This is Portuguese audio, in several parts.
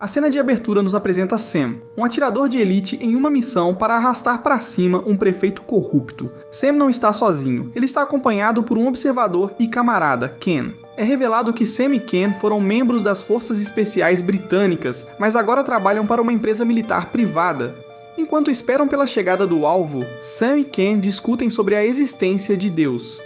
A cena de abertura nos apresenta Sam, um atirador de elite em uma missão para arrastar para cima um prefeito corrupto. Sam não está sozinho, ele está acompanhado por um observador e camarada, Ken. É revelado que Sam e Ken foram membros das Forças Especiais Britânicas, mas agora trabalham para uma empresa militar privada. Enquanto esperam pela chegada do alvo, Sam e Ken discutem sobre a existência de Deus.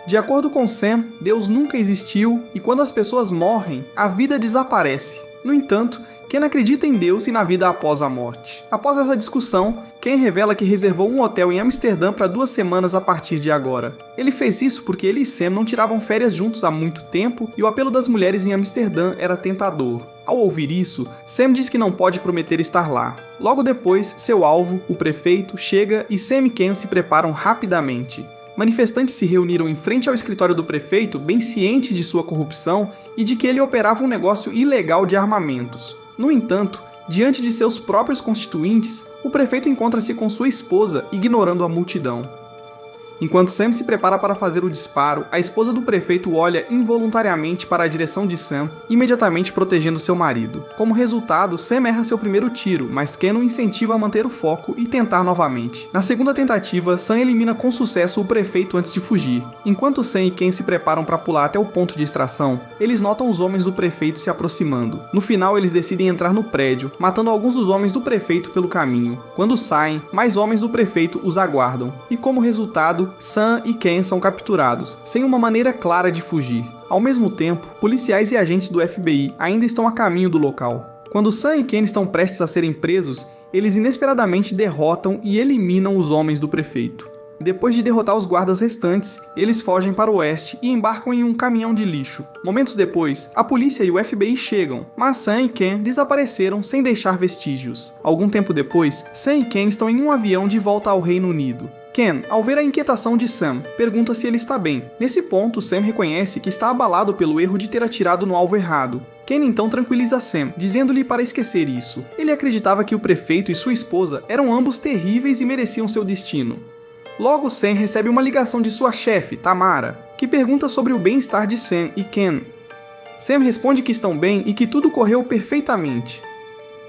De acordo com Sam, Deus nunca existiu e quando as pessoas morrem, a vida desaparece. No entanto, Ken acredita em Deus e na vida após a morte. Após essa discussão, Ken revela que reservou um hotel em Amsterdã para 2 semanas a partir de agora. Ele fez isso porque ele e Sam não tiravam férias juntos há muito tempo e o apelo das mulheres em Amsterdã era tentador. Ao ouvir isso, Sam diz que não pode prometer estar lá. Logo depois, seu alvo, o prefeito, chega e Sam e Ken se preparam rapidamente. Manifestantes se reuniram em frente ao escritório do prefeito, bem cientes de sua corrupção e de que ele operava um negócio ilegal de armamentos. No entanto, diante de seus próprios constituintes, o prefeito encontra-se com sua esposa, ignorando a multidão. Enquanto Sam se prepara para fazer o disparo, a esposa do prefeito olha involuntariamente para a direção de Sam, imediatamente protegendo seu marido. Como resultado, Sam erra seu primeiro tiro, mas Ken o incentiva a manter o foco e tentar novamente. Na segunda tentativa, Sam elimina com sucesso o prefeito antes de fugir. Enquanto Sam e Ken se preparam para pular até o ponto de extração, eles notam os homens do prefeito se aproximando. No final, eles decidem entrar no prédio, matando alguns dos homens do prefeito pelo caminho. Quando saem, mais homens do prefeito os aguardam, e como resultado, Sam e Ken são capturados, sem uma maneira clara de fugir. Ao mesmo tempo, policiais e agentes do FBI ainda estão a caminho do local. Quando Sam e Ken estão prestes a serem presos, eles inesperadamente derrotam e eliminam os homens do prefeito. Depois de derrotar os guardas restantes, eles fogem para o oeste e embarcam em um caminhão de lixo. Momentos depois, a polícia e o FBI chegam, mas Sam e Ken desapareceram sem deixar vestígios. Algum tempo depois, Sam e Ken estão em um avião de volta ao Reino Unido. Ken, ao ver a inquietação de Sam, pergunta se ele está bem. Nesse ponto, Sam reconhece que está abalado pelo erro de ter atirado no alvo errado. Ken então tranquiliza Sam, dizendo-lhe para esquecer isso. Ele acreditava que o prefeito e sua esposa eram ambos terríveis e mereciam seu destino. Logo, Sam recebe uma ligação de sua chefe, Tamara, que pergunta sobre o bem-estar de Sam e Ken. Sam responde que estão bem e que tudo correu perfeitamente.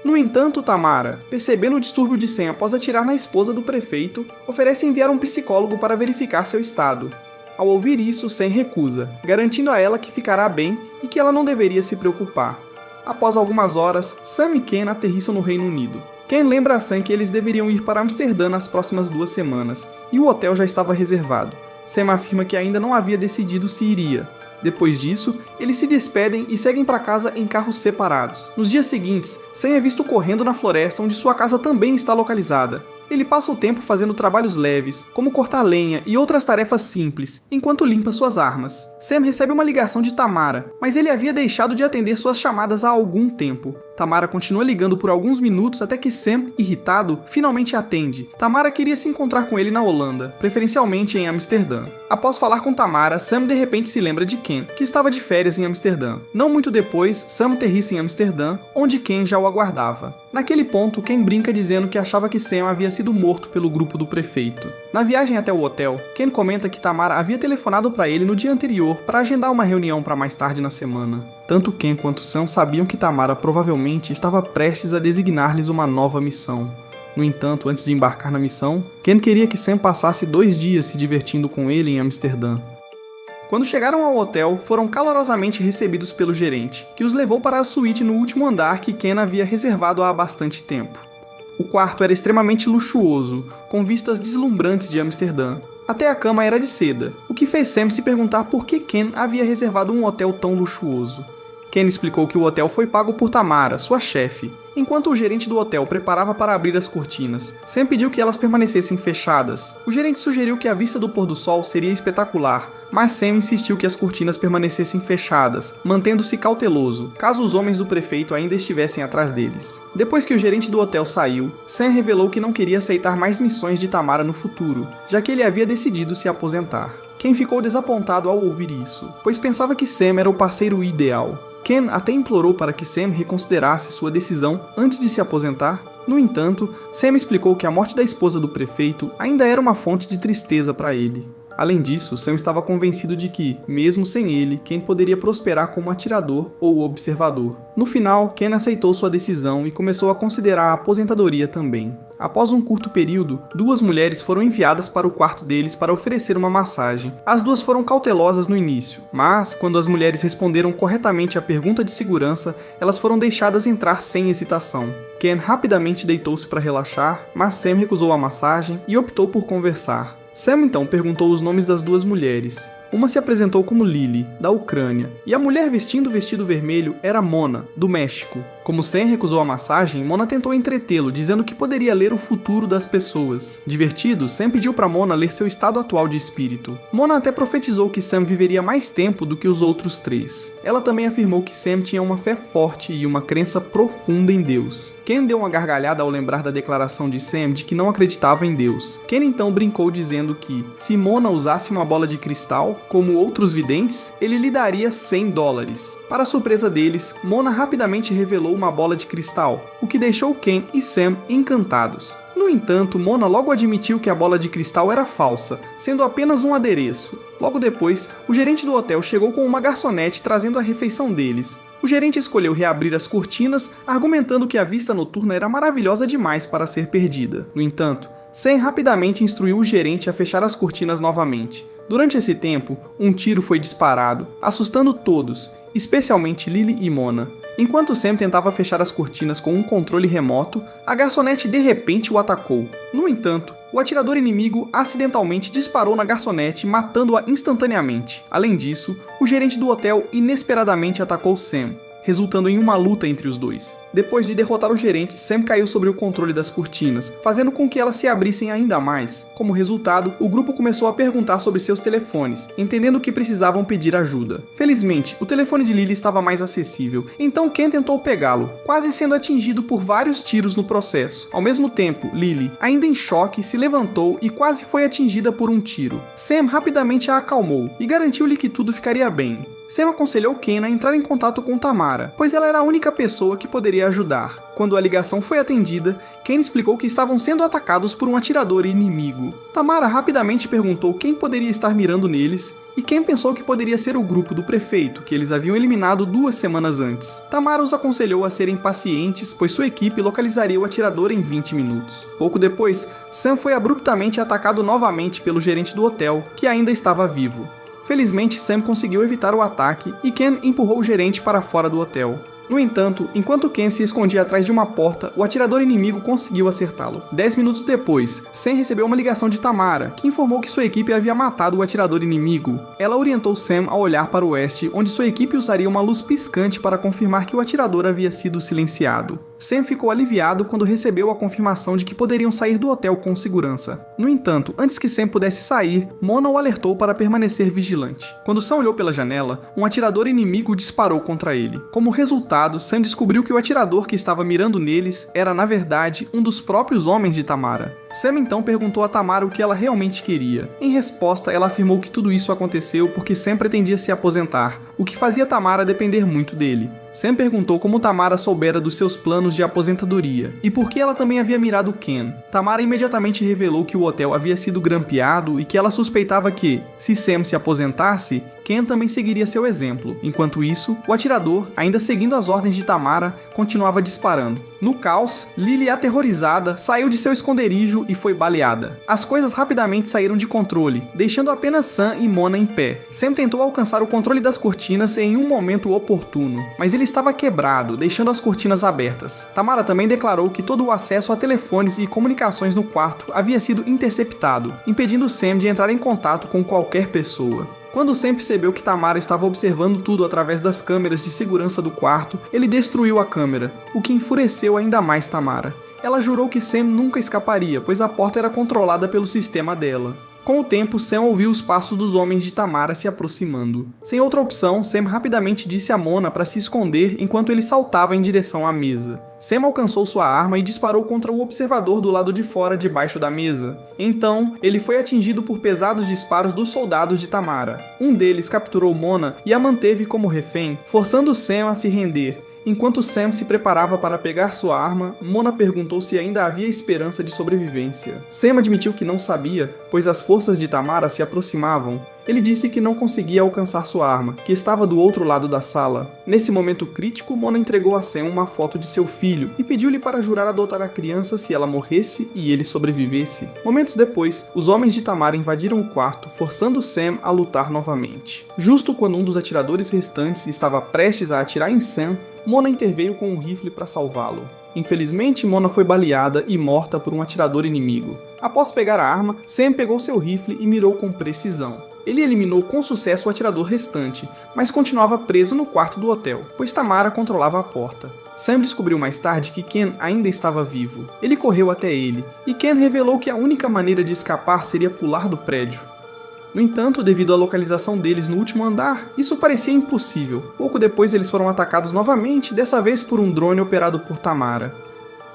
No entanto, Tamara, percebendo o distúrbio de Sam após atirar na esposa do prefeito, oferece enviar um psicólogo para verificar seu estado. Ao ouvir isso, Sam recusa, garantindo a ela que ficará bem e que ela não deveria se preocupar. Após algumas horas, Sam e Ken aterrissam no Reino Unido. Ken lembra a Sam que eles deveriam ir para Amsterdã nas próximas 2 semanas, e o hotel já estava reservado. Sam afirma que ainda não havia decidido se iria. Depois disso, eles se despedem e seguem para casa em carros separados. Nos dias seguintes, Sam é visto correndo na floresta onde sua casa também está localizada. Ele passa o tempo fazendo trabalhos leves, como cortar lenha e outras tarefas simples, enquanto limpa suas armas. Sam recebe uma ligação de Tamara, mas ele havia deixado de atender suas chamadas há algum tempo. Tamara continua ligando por alguns minutos até que Sam, irritado, finalmente atende. Tamara queria se encontrar com ele na Holanda, preferencialmente em Amsterdã. Após falar com Tamara, Sam de repente se lembra de Ken, que estava de férias em Amsterdã. Não muito depois, Sam aterrissa em Amsterdã, onde Ken já o aguardava. Naquele ponto, Ken brinca dizendo que achava que Sam havia sido morto pelo grupo do prefeito. Na viagem até o hotel, Ken comenta que Tamara havia telefonado para ele no dia anterior para agendar uma reunião para mais tarde na semana. Tanto Ken quanto Sam sabiam que Tamara provavelmente estava prestes a designar-lhes uma nova missão. No entanto, antes de embarcar na missão, Ken queria que Sam passasse 2 dias se divertindo com ele em Amsterdã. Quando chegaram ao hotel, foram calorosamente recebidos pelo gerente, que os levou para a suíte no último andar que Ken havia reservado há bastante tempo. O quarto era extremamente luxuoso, com vistas deslumbrantes de Amsterdã. Até a cama era de seda, o que fez Sam se perguntar por que Ken havia reservado um hotel tão luxuoso. Ken explicou que o hotel foi pago por Tamara, sua chefe. Enquanto o gerente do hotel preparava para abrir as cortinas, Sam pediu que elas permanecessem fechadas. O gerente sugeriu que a vista do pôr do sol seria espetacular, mas Sam insistiu que as cortinas permanecessem fechadas, mantendo-se cauteloso, caso os homens do prefeito ainda estivessem atrás deles. Depois que o gerente do hotel saiu, Sam revelou que não queria aceitar mais missões de Tamara no futuro, já que ele havia decidido se aposentar. Ken ficou desapontado ao ouvir isso, pois pensava que Sam era o parceiro ideal. Ken até implorou para que Sam reconsiderasse sua decisão antes de se aposentar. No entanto, Sam explicou que a morte da esposa do prefeito ainda era uma fonte de tristeza para ele. Além disso, Sam estava convencido de que, mesmo sem ele, Ken poderia prosperar como atirador ou observador. No final, Ken aceitou sua decisão e começou a considerar a aposentadoria também. Após um curto período, 2 mulheres foram enviadas para o quarto deles para oferecer uma massagem. As 2 foram cautelosas no início, mas, quando as mulheres responderam corretamente à pergunta de segurança, elas foram deixadas entrar sem hesitação. Ken rapidamente deitou-se para relaxar, mas Sam recusou a massagem e optou por conversar. Sam então perguntou os nomes das 2 mulheres. Uma se apresentou como Lily, da Ucrânia, e a mulher vestindo o vestido vermelho era Mona, do México. Como Sam recusou a massagem, Mona tentou entretê-lo, dizendo que poderia ler o futuro das pessoas. Divertido, Sam pediu para Mona ler seu estado atual de espírito. Mona até profetizou que Sam viveria mais tempo do que os outros 3. Ela também afirmou que Sam tinha uma fé forte e uma crença profunda em Deus. Ken deu uma gargalhada ao lembrar da declaração de Sam de que não acreditava em Deus. Ken então brincou dizendo que, se Mona usasse uma bola de cristal, como outros videntes, ele lhe daria $100. Para surpresa deles, Mona rapidamente revelou uma bola de cristal, o que deixou Ken e Sam encantados. No entanto, Mona logo admitiu que a bola de cristal era falsa, sendo apenas um adereço. Logo depois, o gerente do hotel chegou com uma garçonete trazendo a refeição deles. O gerente escolheu reabrir as cortinas, argumentando que a vista noturna era maravilhosa demais para ser perdida. No entanto, Sam rapidamente instruiu o gerente a fechar as cortinas novamente. Durante esse tempo, um tiro foi disparado, assustando todos, especialmente Lily e Mona. Enquanto Sam tentava fechar as cortinas com um controle remoto, a garçonete de repente o atacou. No entanto, o atirador inimigo acidentalmente disparou na garçonete, matando-a instantaneamente. Além disso, o gerente do hotel inesperadamente atacou Sam, resultando em uma luta entre os 2. Depois de derrotar o gerente, Sam caiu sobre o controle das cortinas, fazendo com que elas se abrissem ainda mais. Como resultado, o grupo começou a perguntar sobre seus telefones, entendendo que precisavam pedir ajuda. Felizmente, o telefone de Lily estava mais acessível, então Ken tentou pegá-lo, quase sendo atingido por vários tiros no processo. Ao mesmo tempo, Lily, ainda em choque, se levantou e quase foi atingida por um tiro. Sam rapidamente a acalmou e garantiu-lhe que tudo ficaria bem. Sam aconselhou Ken a entrar em contato com Tamara, pois ela era a única pessoa que poderia ajudar. Quando a ligação foi atendida, Ken explicou que estavam sendo atacados por um atirador inimigo. Tamara rapidamente perguntou quem poderia estar mirando neles, e Ken pensou que poderia ser o grupo do prefeito, que eles haviam eliminado 2 semanas antes. Tamara os aconselhou a serem pacientes, pois sua equipe localizaria o atirador em 20 minutos. Pouco depois, Sam foi abruptamente atacado novamente pelo gerente do hotel, que ainda estava vivo. Felizmente, Sam conseguiu evitar o ataque e Ken empurrou o gerente para fora do hotel. No entanto, enquanto Ken se escondia atrás de uma porta, o atirador inimigo conseguiu acertá-lo. 10 minutos depois, Sam recebeu uma ligação de Tamara, que informou que sua equipe havia matado o atirador inimigo. Ela orientou Sam a olhar para o oeste, onde sua equipe usaria uma luz piscante para confirmar que o atirador havia sido silenciado. Sam ficou aliviado quando recebeu a confirmação de que poderiam sair do hotel com segurança. No entanto, antes que Sam pudesse sair, Mona o alertou para permanecer vigilante. Quando Sam olhou pela janela, um atirador inimigo disparou contra ele. Como resultado, Sam descobriu que o atirador que estava mirando neles era, na verdade, um dos próprios homens de Tamara. Sam então perguntou a Tamara o que ela realmente queria. Em resposta, ela afirmou que tudo isso aconteceu porque Sam pretendia se aposentar, o que fazia Tamara depender muito dele. Sam perguntou como Tamara soubera dos seus planos de aposentadoria e por que ela também havia mirado Ken. Tamara imediatamente revelou que o hotel havia sido grampeado e que ela suspeitava que, se Sam se aposentasse, Ken também seguiria seu exemplo. Enquanto isso, o atirador, ainda seguindo as ordens de Tamara, continuava disparando. No caos, Lily, aterrorizada, saiu de seu esconderijo e foi baleada. As coisas rapidamente saíram de controle, deixando apenas Sam e Mona em pé. Sam tentou alcançar o controle das cortinas em um momento oportuno, mas ele estava quebrado, deixando as cortinas abertas. Tamara também declarou que todo o acesso a telefones e comunicações no quarto havia sido interceptado, impedindo Sam de entrar em contato com qualquer pessoa. Quando Sam percebeu que Tamara estava observando tudo através das câmeras de segurança do quarto, ele destruiu a câmera, o que enfureceu ainda mais Tamara. Ela jurou que Sam nunca escaparia, pois a porta era controlada pelo sistema dela. Com o tempo, Sam ouviu os passos dos homens de Tamara se aproximando. Sem outra opção, Sam rapidamente disse a Mona para se esconder enquanto ele saltava em direção à mesa. Sam alcançou sua arma e disparou contra o observador do lado de fora debaixo da mesa. Então, ele foi atingido por pesados disparos dos soldados de Tamara. Um deles capturou Mona e a manteve como refém, forçando Sam a se render. Enquanto Sam se preparava para pegar sua arma, Mona perguntou se ainda havia esperança de sobrevivência. Sam admitiu que não sabia, pois as forças de Tamara se aproximavam. Ele disse que não conseguia alcançar sua arma, que estava do outro lado da sala. Nesse momento crítico, Mona entregou a Sam uma foto de seu filho e pediu-lhe para jurar adotar a criança se ela morresse e ele sobrevivesse. Momentos depois, os homens de Tamara invadiram o quarto, forçando Sam a lutar novamente. Justo quando um dos atiradores restantes estava prestes a atirar em Sam, Mona interveio com um rifle para salvá-lo. Infelizmente, Mona foi baleada e morta por um atirador inimigo. Após pegar a arma, Sam pegou seu rifle e mirou com precisão. Ele eliminou com sucesso o atirador restante, mas continuava preso no quarto do hotel, pois Tamara controlava a porta. Sam descobriu mais tarde que Ken ainda estava vivo. Ele correu até ele, e Ken revelou que a única maneira de escapar seria pular do prédio. No entanto, devido à localização deles no último andar, isso parecia impossível. Pouco depois eles foram atacados novamente, dessa vez por um drone operado por Tamara.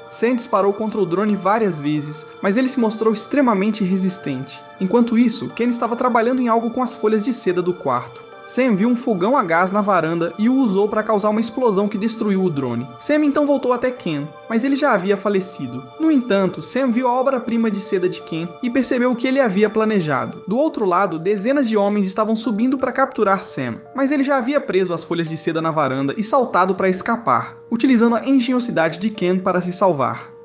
Sam disparou contra o drone várias vezes, mas ele se mostrou extremamente resistente. Enquanto isso, Ken estava trabalhando em algo com as folhas de seda do quarto. Sam viu um fogão a gás na varanda e o usou para causar uma explosão que destruiu o drone. Sam então voltou até Ken, mas ele já havia falecido. No entanto, Sam viu a obra-prima de seda de Ken e percebeu o que ele havia planejado. Do outro lado, dezenas de homens estavam subindo para capturar Sam, mas ele já havia preso as folhas de seda na varanda e saltado para escapar, utilizando a engenhosidade de Ken para se salvar.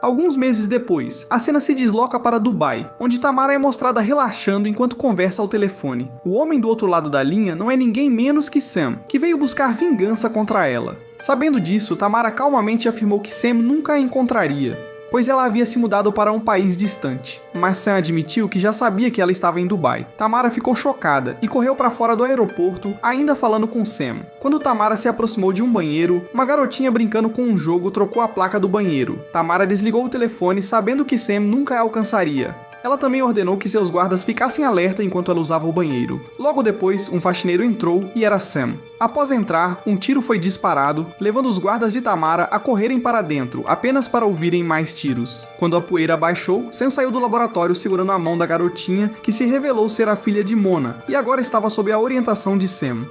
Alguns meses depois, a cena se desloca para Dubai, onde Tamara é mostrada relaxando enquanto conversa ao telefone. O homem do outro lado da linha não é ninguém menos que Sam, que veio buscar vingança contra ela. Sabendo disso, Tamara calmamente afirmou que Sam nunca a encontraria, pois ela havia se mudado para um país distante. Mas Sam admitiu que já sabia que ela estava em Dubai. Tamara ficou chocada e correu para fora do aeroporto, ainda falando com Sam. Quando Tamara se aproximou de um banheiro, uma garotinha brincando com um jogo trocou a placa do banheiro. Tamara desligou o telefone sabendo que Sam nunca a alcançaria. Ela também ordenou que seus guardas ficassem alerta enquanto ela usava o banheiro. Logo depois, um faxineiro entrou e era Sam. Após entrar, um tiro foi disparado, levando os guardas de Tamara a correrem para dentro, apenas para ouvirem mais tiros. Quando a poeira abaixou, Sam saiu do laboratório segurando a mão da garotinha, que se revelou ser a filha de Mona, e agora estava sob a orientação de Sam.